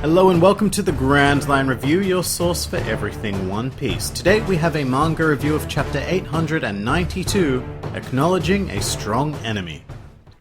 Hello and welcome to the Grand Line Review, your source for everything One Piece. Today we have a manga review of chapter 892, Acknowledging a Strong Enemy.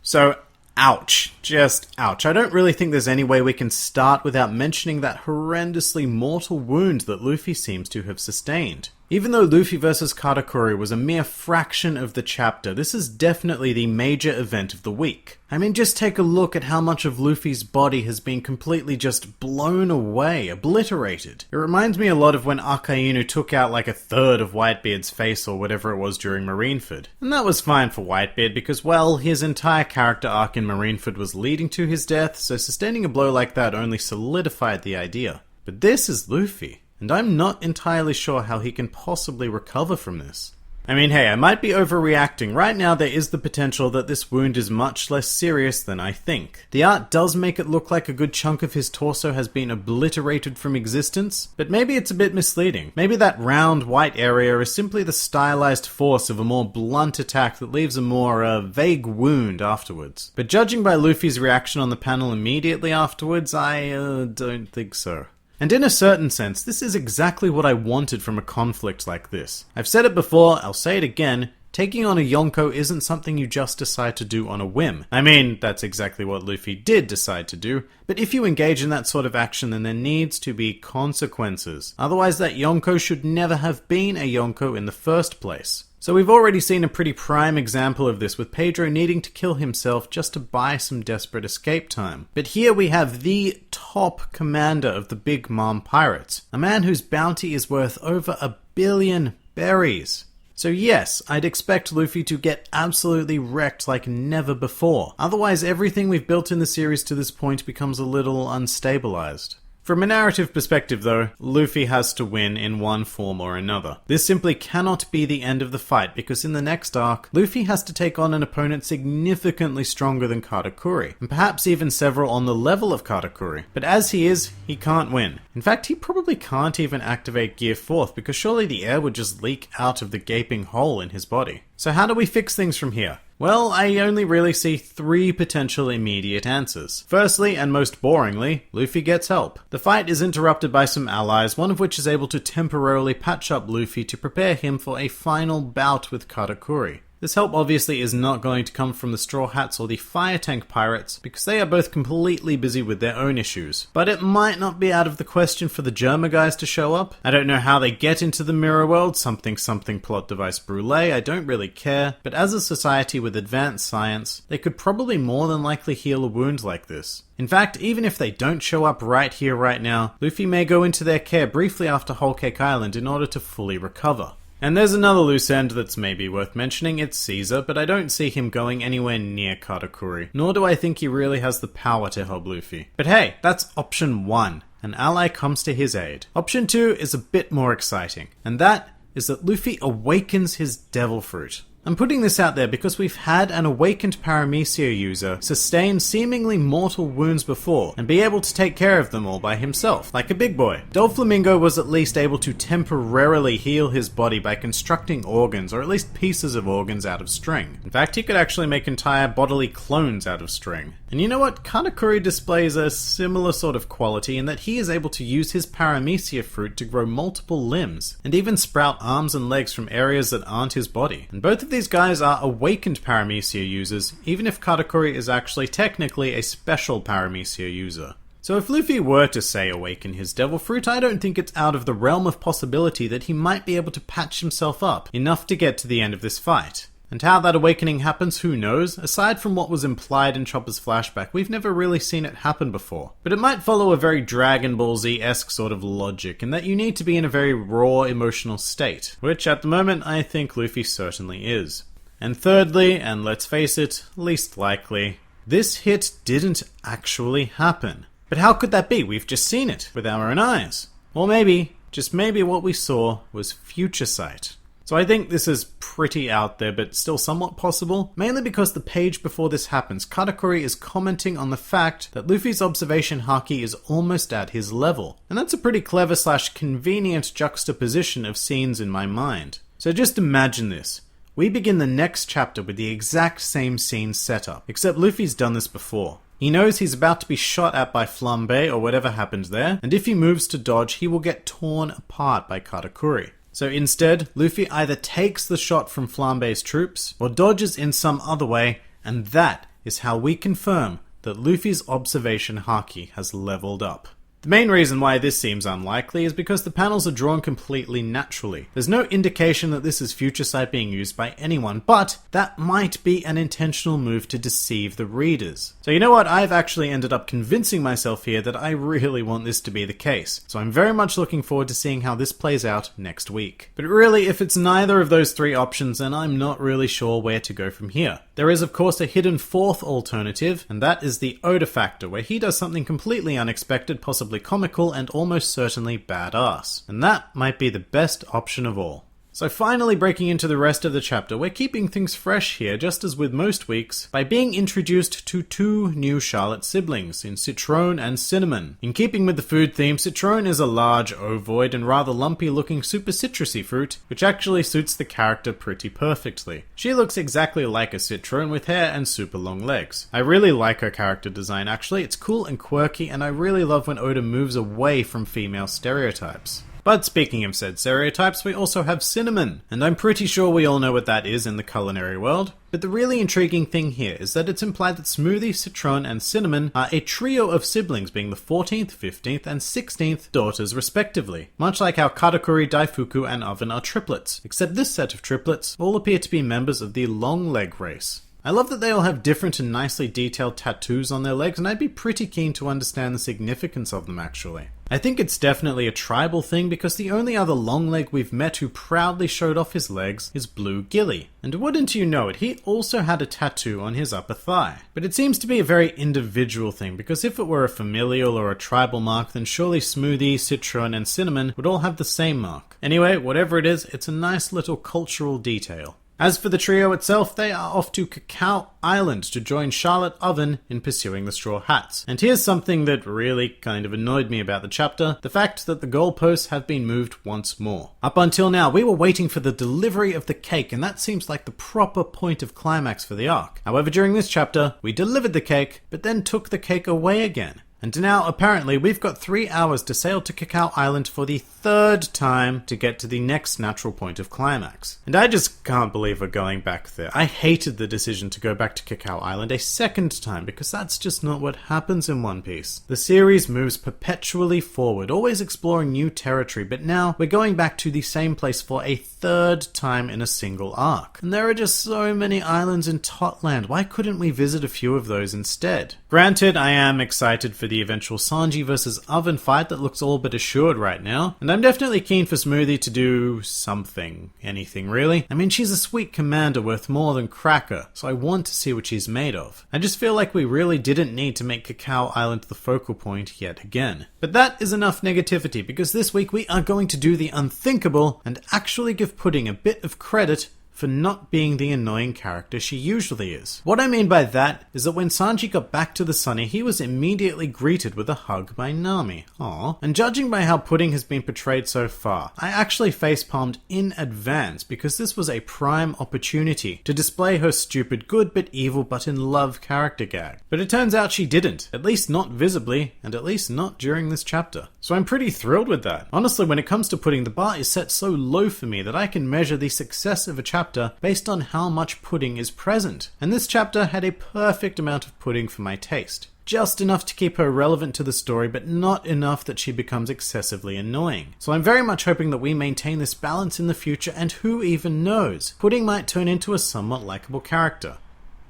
So, ouch. Just ouch. I don't really think there's any way we can start without mentioning that horrendously mortal wound that Luffy seems to have sustained. Even though Luffy vs Katakuri was a mere fraction of the chapter, this is definitely the major event of the week. I mean, just take a look at how much of Luffy's body has been completely just blown away, obliterated. It reminds me a lot of when Akainu took out like a third of Whitebeard's face or whatever it was during Marineford. And that was fine for Whitebeard because, well, his entire character arc in Marineford was leading to his death, so sustaining a blow like that only solidified the idea. But this is Luffy. And I'm not entirely sure how he can possibly recover from this. I mean, hey, I might be overreacting. Right now there is the potential that this wound is much less serious than I think. The art does make it look like a good chunk of his torso has been obliterated from existence, but maybe it's a bit misleading. Maybe that round white area is simply the stylized force of a more blunt attack that leaves a more vague wound afterwards. But judging by Luffy's reaction on the panel immediately afterwards, I don't think so. And in a certain sense, this is exactly what I wanted from a conflict like this. I've said it before, I'll say it again, taking on a Yonko isn't something you just decide to do on a whim. I mean, that's exactly what Luffy did decide to do, but if you engage in that sort of action then there needs to be consequences. Otherwise that Yonko should never have been a Yonko in the first place. So we've already seen a pretty prime example of this with Pedro needing to kill himself just to buy some desperate escape time. But here we have the top commander of the Big Mom Pirates, a man whose bounty is worth over 1 billion berries. So yes, I'd expect Luffy to get absolutely wrecked like never before. Otherwise everything we've built in the series to this point becomes a little unstabilized. From a narrative perspective though, Luffy has to win in one form or another. This simply cannot be the end of the fight because in the next arc, Luffy has to take on an opponent significantly stronger than Katakuri, and perhaps even several on the level of Katakuri. But as he is, he can't win. In fact, he probably can't even activate Gear 4th because surely the air would just leak out of the gaping hole in his body. So how do we fix things from here? Well, I only really see 3 potential immediate answers. Firstly, and most boringly, Luffy gets help. The fight is interrupted by some allies, one of which is able to temporarily patch up Luffy to prepare him for a final bout with Katakuri. This help obviously is not going to come from the Straw Hats or the Fire Tank Pirates because they are both completely busy with their own issues. But it might not be out of the question for the Germa guys to show up. I don't know how they get into the mirror world, something plot device brulee, I don't really care. But as a society with advanced science, they could probably more than likely heal a wound like this. In fact, even if they don't show up right here, right now, Luffy may go into their care briefly after Whole Cake Island in order to fully recover. And there's another loose end that's maybe worth mentioning, it's Caesar, but I don't see him going anywhere near Katakuri, nor do I think he really has the power to help Luffy. But hey, that's option 1. An ally comes to his aid. Option 2 is a bit more exciting, and that is that Luffy awakens his Devil Fruit. I'm putting this out there because we've had an awakened Paramecia user sustain seemingly mortal wounds before and be able to take care of them all by himself, like a big boy. Doflamingo was at least able to temporarily heal his body by constructing organs, or at least pieces of organs out of string. In fact, he could actually make entire bodily clones out of string. And you know what? Katakuri displays a similar sort of quality in that he is able to use his Paramecia fruit to grow multiple limbs, and even sprout arms and legs from areas that aren't his body. And both of these guys are awakened Paramecia users, even if Katakuri is actually technically a special Paramecia user. So if Luffy were to, say, awaken his Devil Fruit, I don't think it's out of the realm of possibility that he might be able to patch himself up enough to get to the end of this fight. And how that awakening happens, who knows? Aside from what was implied in Chopper's flashback, we've never really seen it happen before. But it might follow a very Dragon Ball Z-esque sort of logic, in that you need to be in a very raw emotional state, which at the moment I think Luffy certainly is. And thirdly, and let's face it, least likely, this hit didn't actually happen. But how could that be? We've just seen it with our own eyes. Or maybe, just maybe what we saw was future sight. So I think this is pretty out there, but still somewhat possible, mainly because the page before this happens, Katakuri is commenting on the fact that Luffy's observation haki is almost at his level. And that's a pretty clever / convenient juxtaposition of scenes in my mind. So just imagine this. We begin the next chapter with the exact same scene setup, except Luffy's done this before. He knows he's about to be shot at by Flambe or whatever happens there, and if he moves to dodge, he will get torn apart by Katakuri. So instead, Luffy either takes the shot from Flambe's troops, or dodges in some other way, and that is how we confirm that Luffy's observation haki has leveled up. The main reason why this seems unlikely is because the panels are drawn completely naturally. There's no indication that this is Future Sight being used by anyone, but that might be an intentional move to deceive the readers. So you know what, I've actually ended up convincing myself here that I really want this to be the case. So I'm very much looking forward to seeing how this plays out next week. But really, if it's neither of those three options, then I'm not really sure where to go from here. There is of course a hidden fourth alternative, and that is the Oda factor, where he does something completely unexpected, possibly comical, and almost certainly badass. And that might be the best option of all. So finally breaking into the rest of the chapter, we're keeping things fresh here, just as with most weeks, by being introduced to two new Charlotte siblings, in Citrone and Cinnamon. In keeping with the food theme, Citrone is a large, ovoid, and rather lumpy looking super citrusy fruit, which actually suits the character pretty perfectly. She looks exactly like a Citrone with hair and super long legs. I really like her character design actually, it's cool and quirky, and I really love when Oda moves away from female stereotypes. But speaking of said stereotypes, we also have Cinnamon, and I'm pretty sure we all know what that is in the culinary world. But the really intriguing thing here is that it's implied that Smoothie, Citrone, and Cinnamon are a trio of siblings, being the 14th, 15th, and 16th daughters respectively. Much like how Katakuri, Daifuku, and Oven are triplets, except this set of triplets all appear to be members of the long leg race. I love that they all have different and nicely detailed tattoos on their legs, and I'd be pretty keen to understand the significance of them actually. I think it's definitely a tribal thing because the only other long leg we've met who proudly showed off his legs is Blue Gilly. And wouldn't you know it, he also had a tattoo on his upper thigh. But it seems to be a very individual thing, because if it were a familial or a tribal mark, then surely Smoothie, Citrone, and Cinnamon would all have the same mark. Anyway, whatever it is, it's a nice little cultural detail. As for the trio itself, they are off to Cacao Island to join Charlotte Oven in pursuing the Straw Hats. And here's something that really kind of annoyed me about the chapter, the fact that the goalposts have been moved once more. Up until now, we were waiting for the delivery of the cake, and that seems like the proper point of climax for the arc. However, during this chapter, we delivered the cake, but then took the cake away again. And now, apparently, we've got 3 hours to sail to Cacao Island for the 3rd time to get to the next natural point of climax. And I just can't believe we're going back there. I hated the decision to go back to Cacao Island a 2nd time, because that's just not what happens in One Piece. The series moves perpetually forward, always exploring new territory, but now we're going back to the same place for a 3rd time in a single arc. And there are just so many islands in Totland, why couldn't we visit a few of those instead? Granted, I am excited for the eventual Sanji versus Oven fight that looks all but assured right now, and I'm definitely keen for Smoothie to do something, anything really. I mean, she's a sweet commander worth more than Cracker, so I want to see what she's made of. I just feel like we really didn't need to make Cacao Island the focal point yet again. But that is enough negativity, because this week we are going to do the unthinkable and actually give Pudding a bit of credit for not being the annoying character she usually is. What I mean by that is that when Sanji got back to the Sunny, he was immediately greeted with a hug by Nami. Aww. And judging by how Pudding has been portrayed so far, I actually facepalmed in advance because this was a prime opportunity to display her stupid good but evil but in love character gag. But it turns out she didn't, at least not visibly, and at least not during this chapter. So I'm pretty thrilled with that. Honestly, when it comes to Pudding, the bar is set so low for me that I can measure the success of a chapter based on how much Pudding is present. And this chapter had a perfect amount of Pudding for my taste. Just enough to keep her relevant to the story, but not enough that she becomes excessively annoying. So I'm very much hoping that we maintain this balance in the future, and who even knows? Pudding might turn into a somewhat likable character.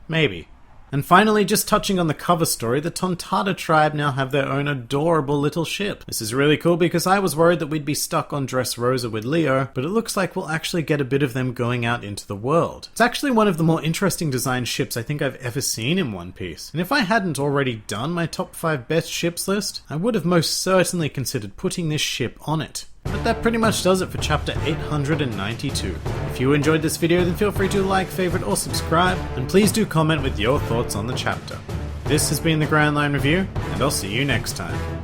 Maybe. And finally, just touching on the cover story, the Tontada tribe now have their own adorable little ship. This is really cool because I was worried that we'd be stuck on Dressrosa with Leo, but it looks like we'll actually get a bit of them going out into the world. It's actually one of the more interesting designed ships I think I've ever seen in One Piece. And if I hadn't already done my top 5 best ships list, I would have most certainly considered putting this ship on it. But that pretty much does it for chapter 892. If you enjoyed this video, then feel free to like, favorite, or subscribe, and please do comment with your thoughts on the chapter. This has been the Grand Line Review, and I'll see you next time.